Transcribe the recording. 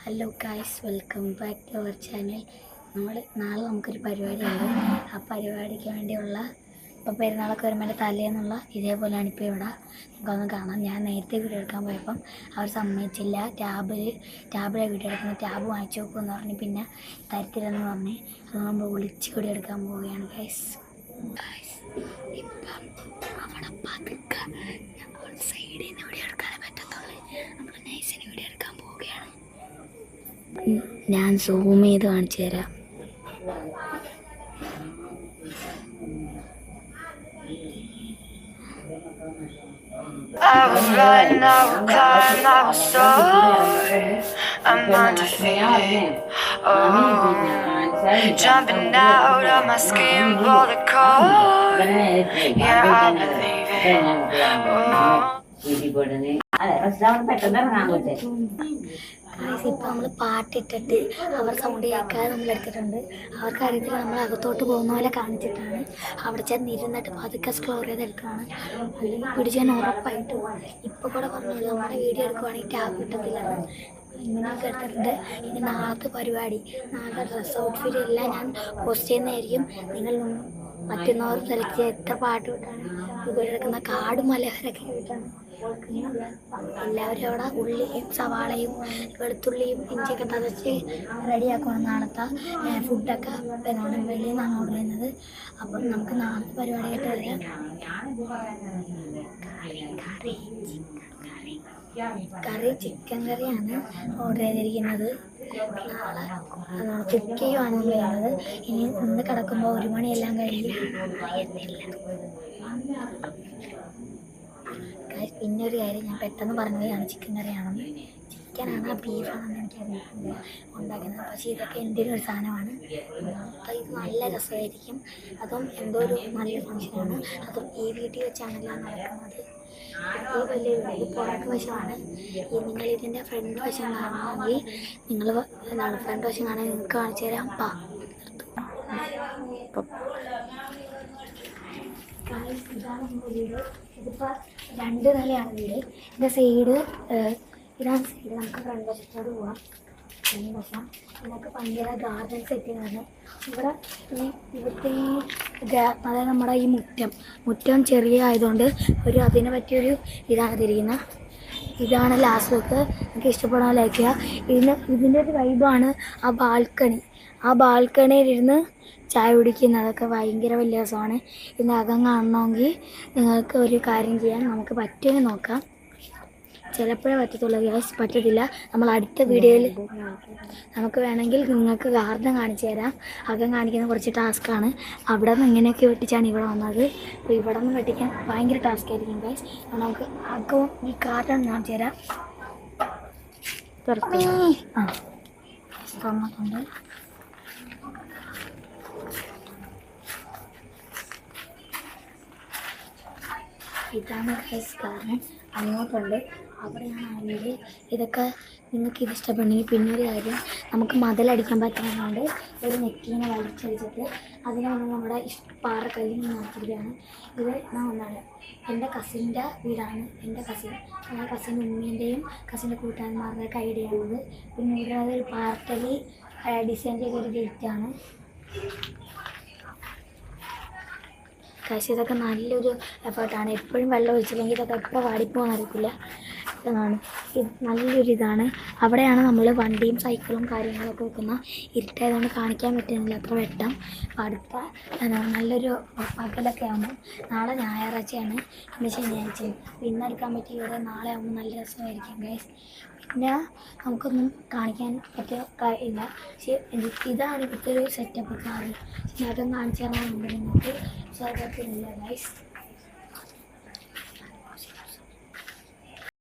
Hello guys, welcome back to our channel. നാളെ നമുക്കൊരു പരിപാടിയുണ്ട്. ആ പരിപാടിക്ക് വേണ്ടിയുള്ള ഇപ്പോൾ പെരുന്നാളൊക്കെ വരുമ്പോൾ തലേന്നുള്ള ഇതേപോലെയാണ് ഇപ്പോൾ ഇവിടെ നമുക്കൊന്ന് കാണാം. ഞാൻ നേരത്തെ വീഡിയോ എടുക്കാൻ പോയപ്പം അവർ സമ്മതിച്ചില്ല. ടാബിലെ വീഡിയോ എടുക്കുന്ന ടാബ് വാങ്ങിച്ചു നോക്കുമെന്ന് പറഞ്ഞ് പിന്നെ തരത്തില്ലെന്ന് പറഞ്ഞ് അത് നമ്മൾ ഒളിച്ച് വീഡിയോ എടുക്കാൻ പോവുകയാണ് ഗൈസ്. ഇപ്പം അവിടെ പതുക്കെ സൈഡിൽ നിന്ന് വീഡിയോ എടുക്കാനേ പറ്റത്തുള്ളൂ. നമ്മൾ നൈസിന് വീഡിയോ എടുക്കാൻ പോവുകയാണ്. ഞാൻ സൂം ചെയ്ത് കാണിച്ചു തരാം. I will run, I will climb, I will soar. I'm undefeated. Oh, jumping out of my skin, pull the cord. Yeah, I believe it. Oh. ഇപ്പം നമ്മൾ പാട്ടിട്ടിട്ട് അവർ സൗണ്ട് കേൾക്കാതെ നമ്മൾ എടുത്തിട്ടുണ്ട്. അവർക്ക് അറിയത്തില്ല നമ്മൾ അകത്തോട്ട് പോകുന്ന പോലെ കാണിച്ചിട്ടാണ് അവിടെ ചെന്ന് ഇരുന്നിട്ട് പതുക്കെ സ്ക്രോൾ ചെയ്ത് എടുക്കുകയാണ്. അല്ലെങ്കിൽ പിടിച്ചാൽ ഉറപ്പായിട്ടും ഇപ്പോൾ കൂടെ പറഞ്ഞോളൂ, നമ്മുടെ വീഡിയോ എടുക്കുവാണെങ്കിൽ ടാബ് കിട്ടത്തില്ലെന്ന്. ഇങ്ങനെയൊക്കെ എടുത്തിട്ടുണ്ട്. ഇനി നാളത്തെ പരിപാടി, നാളെ ഡ്രസ്സ് ഔട്ട്ഫിറ്റ് എല്ലാം ഞാൻ പോസ്റ്റ് ചെയ്യുന്നതായിരിക്കും. നിങ്ങൾ മറ്റുന്നവർ സെലക്ട് ചെയ്ത് എത്ര പാട്ട് വിട്ടാണ് ഇവിടെ എടുക്കുന്ന കാട് മലയോരൊക്കെ കേട്ടാണ് എല്ലാവരും അവിടെ ഉള്ളിയും സവാളയും വെളുത്തുള്ളിയും ഇഞ്ചിയൊക്കെ തതച്ച് റെഡിയാക്കണം നാളത്തെ ഫുഡൊക്കെ. പെരുന്നാളിന് വെളിയിൽ നിന്നാണ് ഓർഡർ ചെയ്യുന്നത്. അപ്പം നമുക്ക് നാളത്തെ പരിപാടിയായിട്ട് വരാം. കറി ചിക്കൻ കറിയാണ് ഓർഡർ ചെയ്തിരിക്കുന്നത്. നാളെ കുക്ക് ചെയ്യുവാണ് നമ്മൾ ചെയ്യുന്നത്. ഇനി ഇന്ന് കിടക്കുമ്പോൾ 1 മണിയെല്ലാം കഴിയും. പിന്നെ ഒരു കാര്യം, ഞാൻ പെട്ടെന്ന് പറഞ്ഞതാണ് ചിക്കൻ കറിയാണെന്ന്. ചിക്കനാണ് ബീഫാണെന്ന് എനിക്കറിയില്ല ഉണ്ടാക്കുന്നത്. പക്ഷേ ഇതൊക്കെ എന്തെങ്കിലും ഒരു സാധനമാണ്. ഇത് നല്ല രസമായിരിക്കും. അതും എന്തോ ഒരു നല്ല ഫംഗ്ഷനാണ്. അതും ഈ വീട്ടിൽ വെച്ചാണെല്ലാം നടക്കുന്നത്. ഇത് വലിയ ഇത് പുറകു വശമാണ്. നിങ്ങൾ ഇതിൻ്റെ ഫ്രണ്ട് വശം കാണണമെങ്കിൽ നിങ്ങൾ എന്താണ് ഫ്രണ്ട് വശം കാണാൻ നിങ്ങൾക്ക് കാണിച്ചു തരാം. ഇതാണ് എൻ്റെ വീട്. ഇതിപ്പോൾ 2 നിലയാണ് വീട്. ഇതിൻ്റെ സൈഡ് ഇതാണ് സൈഡ്. നമുക്ക് ഫ്രണ്ട് വശത്തോട് പോവാം. ഫ്രണ്ട് വശം ഇതൊക്കെ ഭയങ്കര ഗാർഡൻ സെറ്റിങ്ങാണ്. ഇവിടുത്തെ അതായത് നമ്മുടെ ഈ മുറ്റം ചെറിയ ആയതുകൊണ്ട് അതിനെ പറ്റിയൊരു ഇതാണ് തിരിക്കുന്നത്. ഇതാണ് ലാസ്റ്റ് ലുക്ക്. എനിക്ക് ഇഷ്ടപ്പെടാൻ ലൈക്ക് ചെയ്യുക. ഇതിൻ്റെ ഒരു വൈബാണ് ആ ബാൽക്കണിയിലിരുന്ന് ചായ കുടിക്കുന്നതൊക്കെ ഭയങ്കര വലിയ രസമാണ്. ഇതിനകം കാണണമെങ്കിൽ നിങ്ങൾക്ക് ഒരു കാര്യം ചെയ്യാം, നമുക്ക് പറ്റുമെന്ന് നോക്കാം. ചിലപ്പോഴേ പറ്റത്തുള്ളൂ ഗ്യാസ്, പറ്റത്തില്ല. നമ്മൾ അടുത്ത വീഡിയോയിൽ നമുക്ക് വേണമെങ്കിൽ നിങ്ങൾക്ക് ഗാർഡൻ കാണിച്ചു തരാം. അകം കാണിക്കുന്ന കുറച്ച് ടാസ്ക്കാണ്. അവിടെ നിന്ന് ഇങ്ങനെയൊക്കെ വെട്ടിച്ചാണ് ഇവിടെ വന്നത്. അപ്പോൾ ഇവിടെ നിന്ന് വെട്ടിക്കാൻ ഭയങ്കര ടാസ്ക് ആയിരിക്കും ഗൈസ്. നമുക്ക് അകവും ഈ ഗാർഡൻ കാണിച്ചു തരാം. തുറന്നിട്ടുണ്ട്. ഇതാണ് ഗൈസ് ഗാർഡൻ. അങ്ങോട്ടുണ്ട്, അവിടെയാണ് ആ വീട്. ഇതൊക്കെ നിങ്ങൾക്ക് ഇത് ഇഷ്ടപ്പെടണമെങ്കിൽ പിന്നെ ഒരു കാര്യം, നമുക്ക് മതിലടിക്കാൻ പറ്റുന്നതുകൊണ്ട് ഒരു നെറ്റീനെ വലിച്ചടിച്ചിട്ട് അതിനെ വന്ന് നമ്മുടെ പാറക്കല്ലിൽ നിന്ന് നടത്തിയിരിക്കുകയാണ്. ഇത് ഒന്നാണ് എൻ്റെ കസിൻ്റെ വീടാണ്. എൻ്റെ കസിൻ ഉമ്മീൻ്റെയും കസിൻ്റെ കൂട്ടുകാരന്മാരുടെയൊക്കെ ഐഡിയയാണത്. പിന്നെ ഇവിടെ ഒരു പാർക്കലി ഡിസൈൻ ചെയ്തൊരു ഗേറ്റാണ്. പക്ഷേ ഇതൊക്കെ നല്ലൊരു എഫേർട്ടാണ്. എപ്പോഴും വെള്ളം ഒഴിച്ചില്ലെങ്കിൽ ഇതൊക്കെ എപ്പോൾ വാടിപ്പോകാനറിയില്ല. ഇതാണ് ഇത് നല്ലൊരിതാണ്. അവിടെയാണ് നമ്മൾ വണ്ടിയും സൈക്കിളും കാര്യങ്ങളൊക്കെ വെക്കുന്ന. ഇരുട്ടായതുകൊണ്ട് കാണിക്കാൻ പറ്റുന്നില്ല അത്ര വെട്ടം. അപ്പോൾ അടുത്ത നല്ലൊരു പകലൊക്കെ ആകുമ്പോൾ, നാളെ ഞായറാഴ്ചയാണ്, ഇന്ന് ശനിയാഴ്ചയും. അപ്പോൾ ഇന്നെടുക്കാൻ പറ്റിയ ഇവിടെ നാളെ ആകുമ്പോൾ നല്ല രസമായിരിക്കും ഗൈസ്. പിന്നെ നമുക്കൊന്നും കാണിക്കാൻ പറ്റിയ കാര്യമില്ല. പക്ഷേ ഇതാണ് ഇവിടുത്തെ ഒരു സെറ്റപ്പ് കാറ്. അതൊന്നും കാണിച്ചു തരാനുണ്ട് നിങ്ങൾക്ക്. സ്വർഗത്തിലില്ല ഗൈസ്.